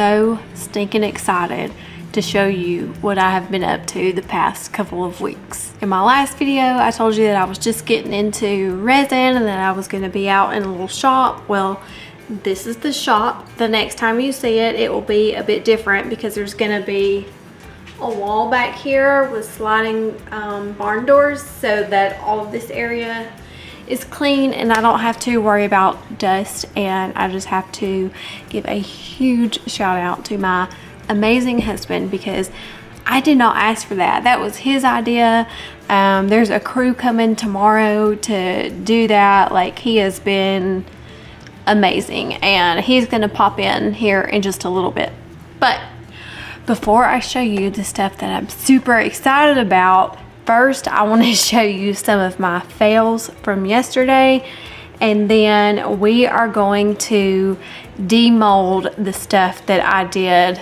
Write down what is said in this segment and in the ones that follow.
so stinking excited to show you what I have been up to the past couple of weeks. In my last video, I told you that I was just getting into resin and that I was going to be out in a little shop. Well, this is the shop. The next time you see it, it will be a bit different because there's going to be a wall back here with sliding barn doors so that all of this area is clean and I don't have to worry about dust. And I just have to give a huge shout out to my amazing husband because I did not ask for that. That was his idea. There's a crew coming tomorrow to do that. Like, he has been amazing and he's gonna pop in here in just a little bit. But before I show you the stuff that I'm super excited about, first I want to show you some of my fails from yesterday, and then we are going to demold the stuff that I did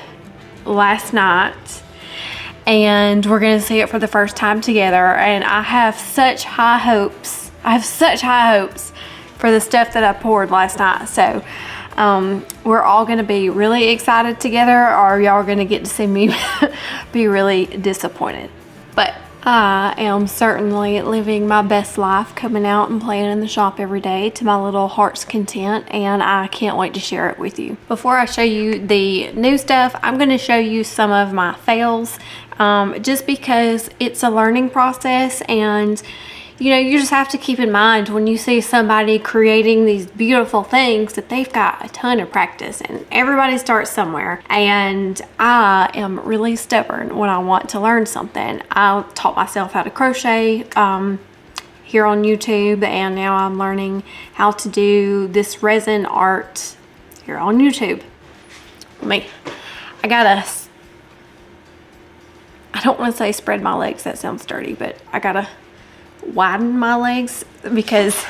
last night, and we're going to see it for the first time together. And I have such high hopes. For the stuff that I poured last night. So we're all going to be really excited together, or y'all are going to get to see me be really disappointed. But I am certainly living my best life, coming out and playing in the shop every day to my little heart's content, and I can't wait to share it with you. Before I show you the new stuff, I'm going to show you some of my fails, just because it's a learning process. And you know, you just have to keep in mind when you see somebody creating these beautiful things that they've got a ton of practice, and everybody starts somewhere. And I am really stubborn when I want to learn something. I taught myself how to crochet here on YouTube, and now I'm learning how to do this resin art here on YouTube. I don't want to say spread my legs, that sounds dirty, but I gotta widen my legs because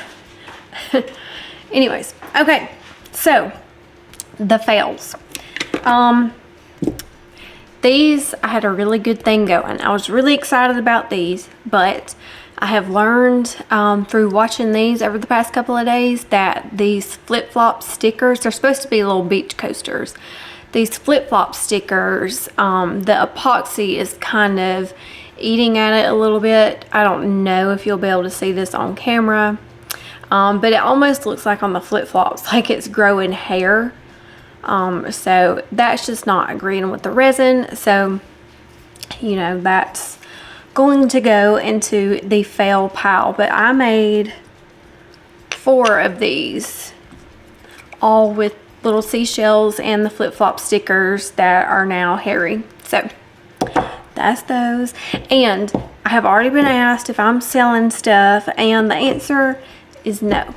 anyways. Okay, so the fails. These, I had a really good thing going. I was really excited about these, but I have learned through watching these over the past couple of days that these flip-flop stickers, they're supposed to be little beach coasters. These flip-flop stickers, the epoxy is kind of eating at it a little bit. I don't know if you'll be able to see this on camera, but it almost looks like on the flip-flops like it's growing hair. So that's just not agreeing with the resin. So, you know, that's going to go into the fail pile. But I made 4 of these, all with little seashells and the flip-flop stickers that are now hairy. So that's those. And I have already been asked if I'm selling stuff, and the answer is no.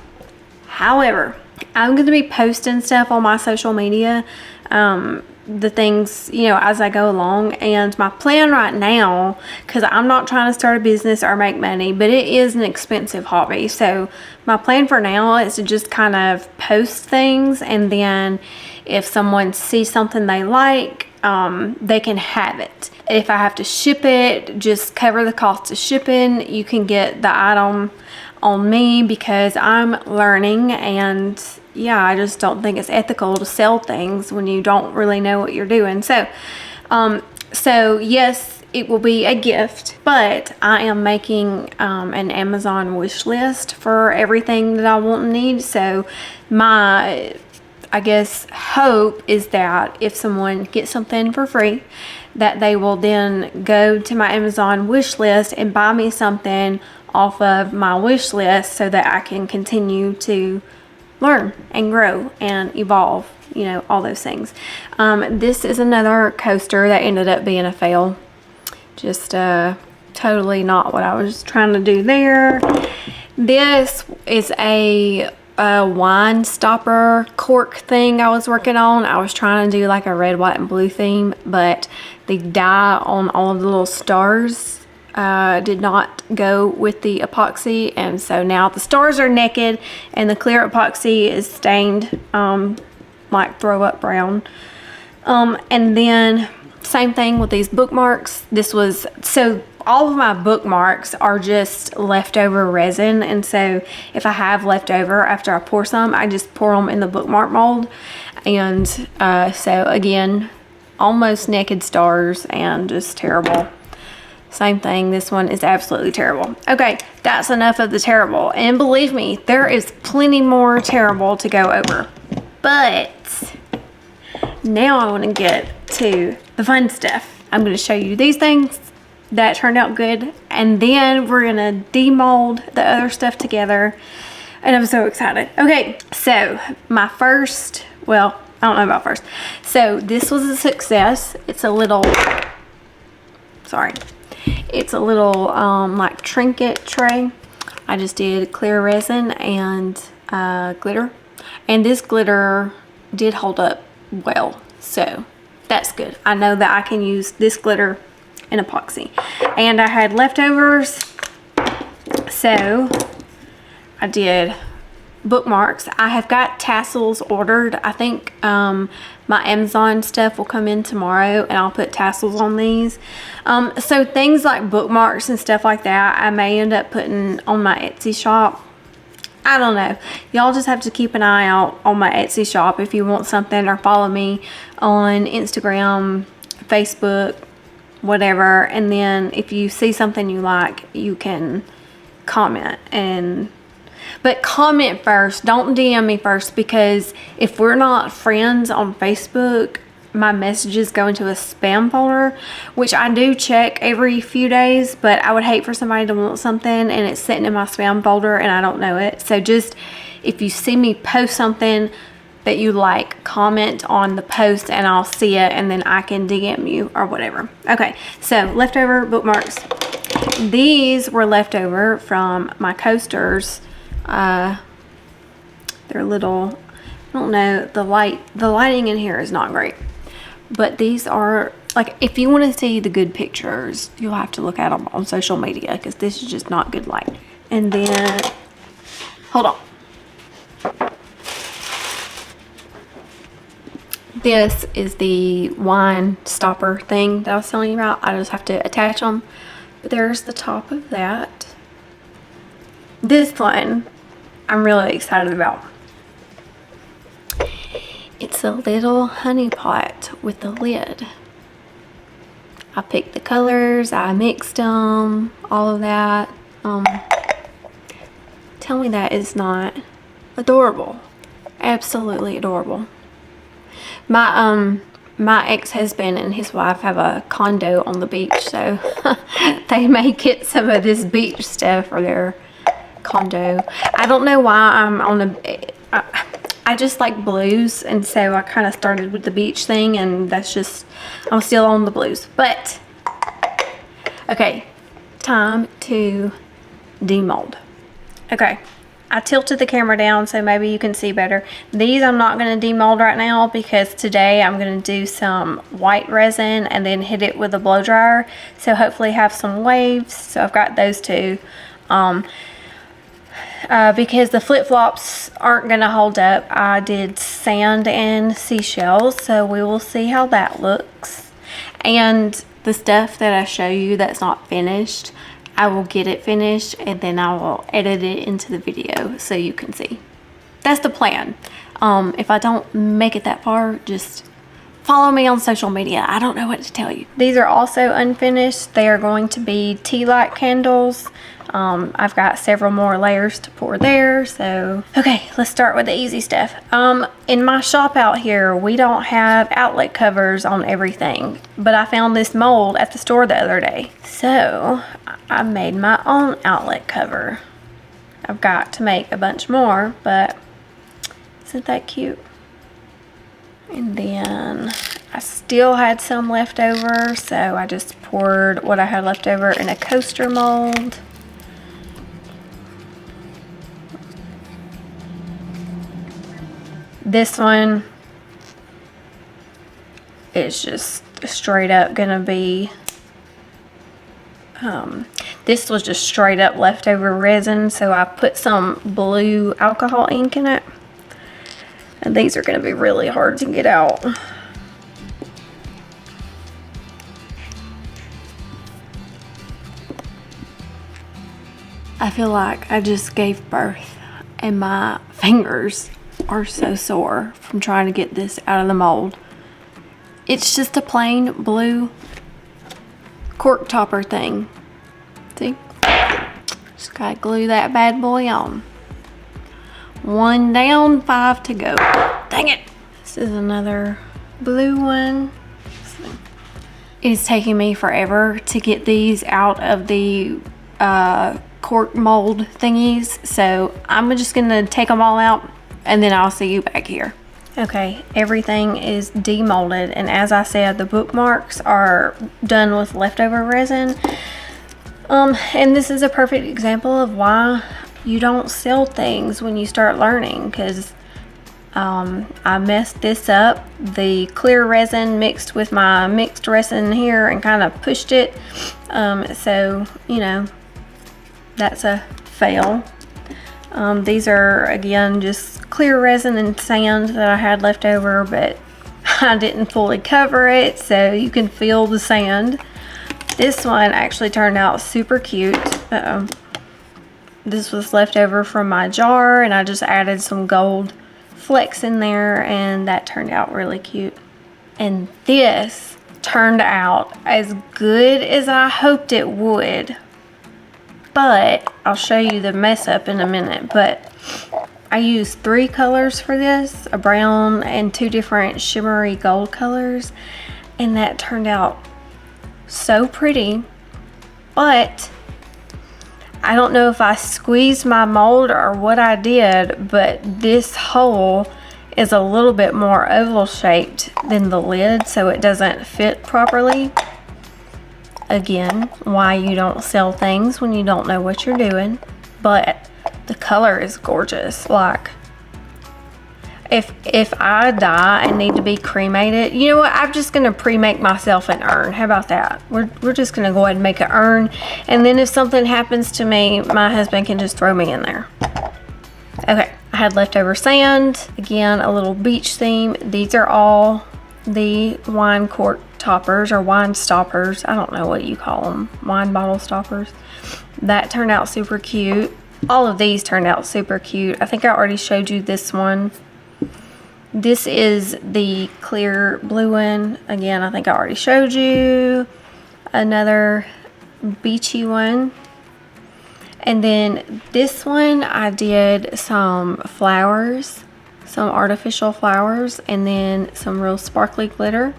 However, I'm going to be posting stuff on my social media, the things, you know, as I go along. And my plan right now, because I'm not trying to start a business or make money, but it is an expensive hobby. So my plan for now is to just kind of post things, and then if someone sees something they like, they can have it. If I have to ship it, just cover the cost of shipping. You can get the item on me because I'm learning, and yeah, I just don't think it's ethical to sell things when you don't really know what you're doing. So yes, it will be a gift, but I am making an Amazon wish list for everything that I want and need. So my, I guess, hope is that if someone gets something for free, that they will then go to my Amazon wish list and buy me something off of my wish list so that I can continue to learn and grow and evolve, you know, all those things. This is another coaster that ended up being a fail. Just totally not what I was trying to do there. This is a wine stopper cork thing I was working on. I was trying to do like a red, white, and blue theme, but the dye on all of the little stars did not go with the epoxy, and so now the stars are naked and the clear epoxy is stained like throw up brown. And then same thing with these bookmarks. This was, so all of my bookmarks are just leftover resin, and so if I have leftover after I pour some, I just pour them in the bookmark mold. And so again, almost naked stars and just terrible. Same thing, this one is absolutely terrible. Okay, that's enough of the terrible, and believe me, there is plenty more terrible to go over. But now I want to get to the fun stuff. I'm going to show you these things that turned out good, and then we're gonna demold the other stuff together, and I'm so excited. Okay, so my first, well, I don't know about first. So this was a success. It's a little, sorry, it's a little like trinket tray. I just did clear resin and glitter, and this glitter did hold up well, so that's good. I know that I can use this glitter in epoxy, and I had leftovers, so I did bookmarks. I have got tassels ordered. I think my Amazon stuff will come in tomorrow, and I'll put tassels on these. So things like bookmarks and stuff like that, I may end up putting on my Etsy shop. I don't know. Y'all just have to keep an eye out on my Etsy shop if you want something, or follow me on Instagram, Facebook, whatever, and then if you see something you like, you can comment. But comment first, don't DM me first, because if we're not friends on Facebook, my messages go into a spam folder, which I do check every few days, but I would hate for somebody to want something and it's sitting in my spam folder and I don't know it. So just, if you see me post something that you like, comment on the post and I'll see it, and then I can DM you or whatever. Okay, so leftover bookmarks. These were leftover from my coasters. They're little, I don't know, the lighting in here is not great, but these are, like, if you want to see the good pictures, you'll have to look at them on social media, because this is just not good light. And then, hold on. This is the wine stopper thing that I was telling you about. I just have to attach them. But there's the top of that. This one I'm really excited about. It's a little honey pot with a lid. I picked the colors, I mixed them, all of that. Tell me that is not adorable. Absolutely adorable. My ex-husband and his wife have a condo on the beach, so they may get some of this beach stuff for their condo. I don't know why I'm on the, I just like blues, and so I kind of started with the beach thing, and that's just, I'm still on the blues. But okay, time to demold. Okay, I tilted the camera down so maybe you can see better. These I'm not going to demold right now, because today I'm going to do some white resin and then hit it with a blow dryer, so hopefully have some waves. So I've got those two. Because the flip-flops aren't going to hold up, I did sand and seashells, so we will see how that looks. And the stuff that I show you that's not finished, I will get it finished and then I will edit it into the video so you can see. That's the plan. If I don't make it that far, just follow me on social media. I don't know what to tell you. These are also unfinished. They are going to be tea light candles. I've got several more layers to pour there. So, okay, let's start with the easy stuff. In my shop out here, we don't have outlet covers on everything, but I found this mold at the store the other day. So I made my own outlet cover. I've got to make a bunch more, but isn't that cute? And then I still had some left over, so I just poured what I had left over in a coaster mold. This one is just straight up gonna be, this was just straight up leftover resin, so I put some blue alcohol ink in it. And these are gonna be really hard to get out. I feel like I just gave birth and my fingers are so sore from trying to get this out of the mold. It's just a plain blue cork topper thing. See? Just gotta glue that bad boy on. 1 down, 5 to go. Dang it! This is another blue one. It is taking me forever to get these out of the cork mold thingies, so I'm just gonna take them all out and then I'll see you back here. Okay, everything is demolded, and as I said, the bookmarks are done with leftover resin. And this is a perfect example of why you don't sell things when you start learning, because I messed this up. The clear resin mixed with my mixed resin here and kind of pushed it. So, you know, that's a fail. These are, again, just clear resin and sand that I had left over, but I didn't fully cover it, so you can feel the sand. This one actually turned out super cute. This was left over from my jar, and I just added some gold flecks in there, and that turned out really cute. And this turned out as good as I hoped it would, but I'll show you the mess up in a minute. But I used 3 colors for this, a brown and 2 different shimmery gold colors, and that turned out so pretty. But I don't know if I squeezed my mold or what I did, but this hole is a little bit more oval shaped than the lid, so it doesn't fit properly. Again, why you don't sell things when you don't know what you're doing. But the color is gorgeous. Like, if I die and need to be cremated, you know what, I'm just gonna pre-make myself an urn. How about that? We're just gonna go ahead and make an urn, and then if something happens to me, my husband can just throw me in there. Okay, I had leftover sand, again a little beach theme. These are all the wine cork toppers or wine stoppers. I don't know what you call them, wine bottle stoppers. That turned out super cute. All of these turned out super cute. I think I already showed you this one. This is the clear blue one. Again, I think I already showed you. Another beachy one. And then this one, I did some flowers, some artificial flowers, and then some real sparkly glitter.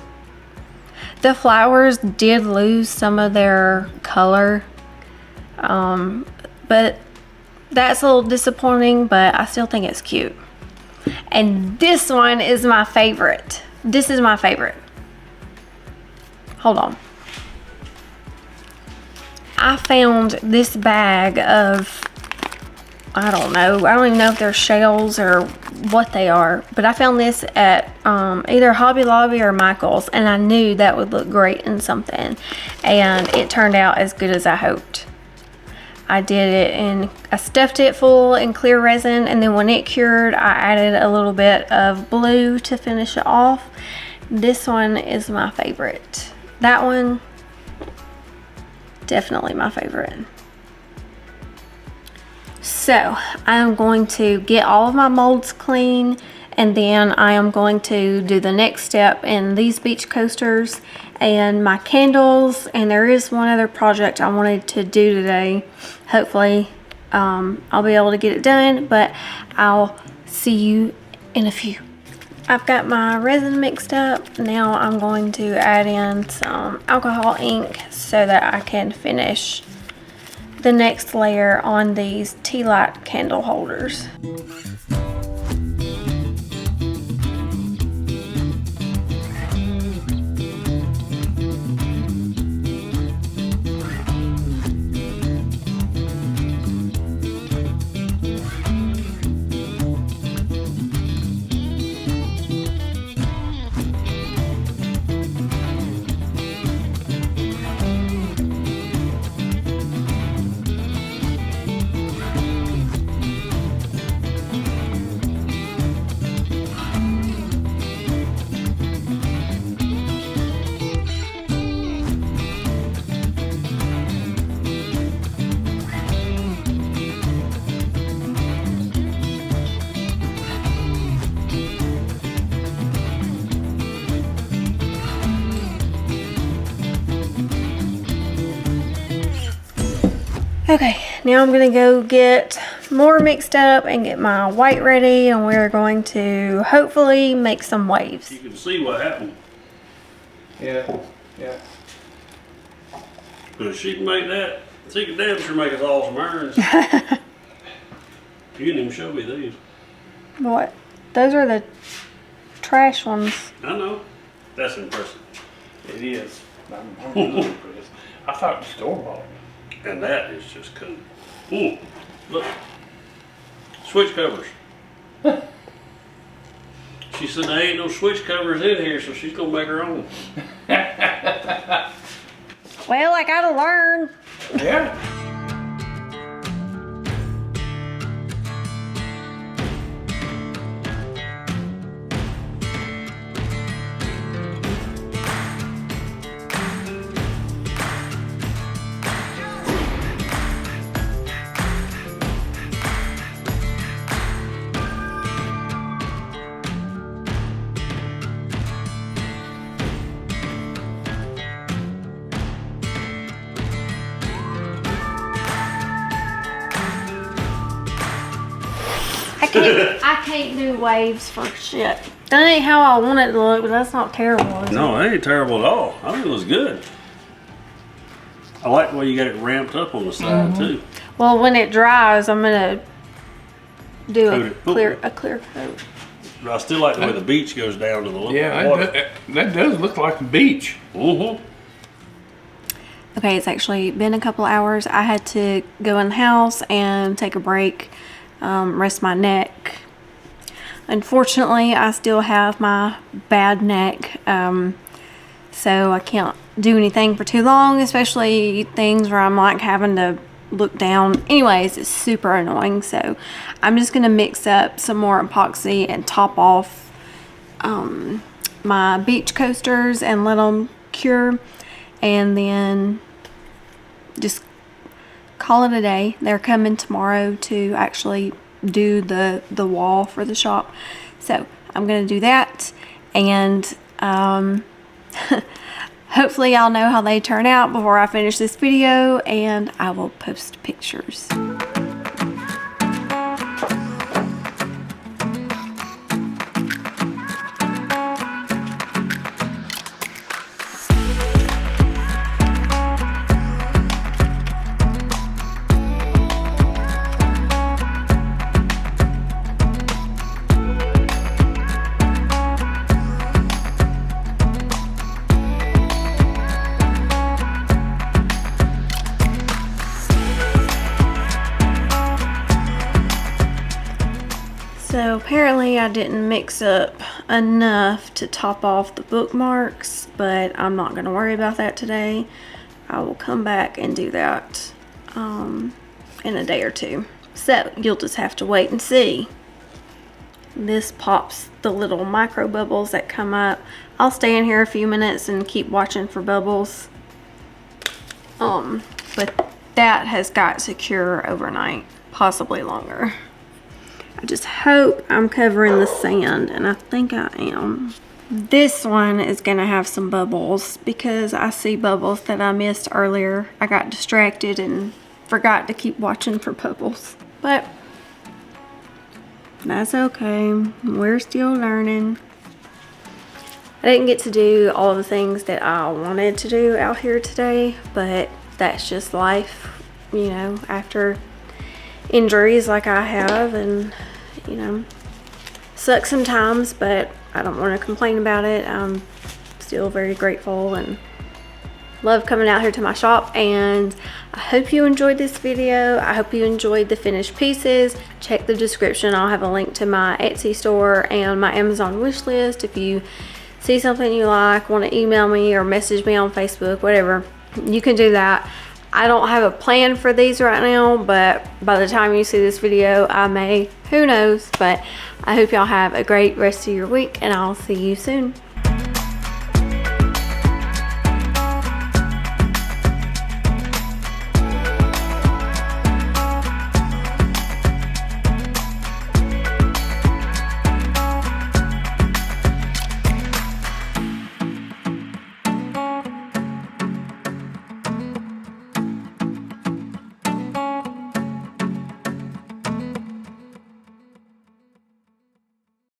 The flowers did lose some of their color, but that's a little disappointing, but I still think it's cute. And this one is my favorite. This is my favorite. Hold on. I found this bag of, I don't know. I don't even know if they're shells or what they are. But I found this at either Hobby Lobby or Michael's. And I knew that would look great in something. And it turned out as good as I hoped. I did it and I stuffed it full in clear resin, and then when it cured, I added a little bit of blue to finish it off. This one is my favorite. That one, definitely my favorite. So I am going to get all of my molds clean, and then I am going to do the next step in these beach coasters and my candles. And there is one other project I wanted to do today. Hopefully I'll be able to get it done, but I'll see you in a few. I've got my resin mixed up. Now I'm going to add in some alcohol ink so that I can finish the next layer on these tea light candle holders. Okay, now I'm gonna go get more mixed up and get my white ready, and we're going to hopefully make some waves. You can see what happened. Yeah, yeah. But if she can make that, she can damn sure make us all some irons. You didn't even show me these. What? Those are the trash ones. I know. That's impressive. It is. I'm really impressed. I thought it was store-bought. And that is just cool. Ooh, look. Switch covers. She said there ain't no switch covers in here, so she's gonna make her own. Well, I gotta learn. Yeah. I can't do waves for shit. That ain't how I want it to look, but that's not terrible, is No, it ain't terrible at all. I think it was good. I like the way you got it ramped up on the side too. it? Well, when it dries, I'm gonna do Coat it. a clear coat. But I still like the way the beach goes down to the Yeah, water. that does look like a beach. Mm-hmm. Okay, it's actually been a couple hours. I had to go in the house and take a break, rest my neck. Unfortunately, I still have my bad neck, so I can't do anything for too long, especially things where I'm like having to look down. Anyways, it's super annoying, so I'm just gonna mix up some more epoxy and top off my beach coasters and let them cure, and then just call it a day. They're coming tomorrow to actually do the wall for the shop, so I'm gonna do that, and hopefully I'll know how they turn out before I finish this video, and I will post pictures. So apparently I didn't mix up enough to top off the bookmarks, but I'm not going to worry about that today. I will come back and do that in a day or two. So you'll just have to wait and see. This pops the little micro bubbles that come up. I'll stay in here a few minutes and keep watching for bubbles. But that has got to cure overnight, possibly longer. I just hope I'm covering the sand, and I think I am. This one is gonna have some bubbles because I see bubbles that I missed earlier. I got distracted and forgot to keep watching for bubbles, but that's okay. We're still learning. I didn't get to do all the things that I wanted to do out here today, but that's just life, you know, after injuries like I have, and you know, sucks sometimes, but I don't want to complain about it. I'm still very grateful and love coming out here to my shop, and I hope you enjoyed this video. I hope you enjoyed the finished pieces. Check the description. I'll have a link to my Etsy store and my Amazon wish list. If you see something you like, want to email me or message me on Facebook, whatever, you can do that. I don't have a plan for these right now, but by the time you see this video, I may. Who knows? But I hope y'all have a great rest of your week, and I'll see you soon.